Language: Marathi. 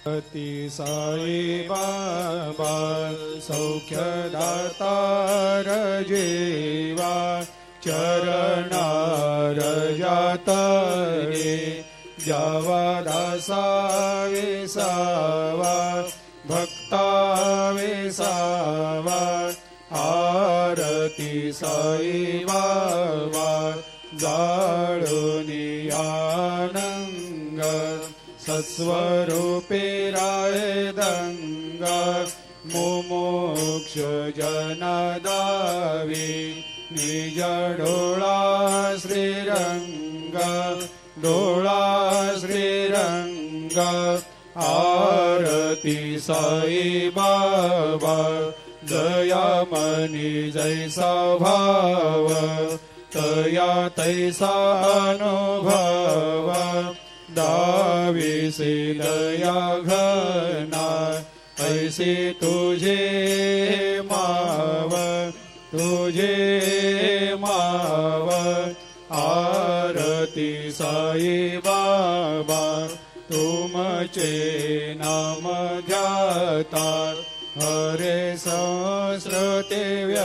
ती साई बाबा सौख्यदातार जीवा चरणार जातरे जावा दासा विसावा भक्ता विसावा आरती साई बाबा जाळुनी आनंग सत्स्वरूपे राय दंग मुमुक्ष जनदावी निज डोळा श्रीरंग डोळा श्रीरंग आरती साई बाबा जया मनी जैसा भाव तया तैसा अनुभव दाविसे दया घना ऐसे तुझे माव आरती साई बाबा तुमचे नाम ध्याता हरे सहस्रते व्य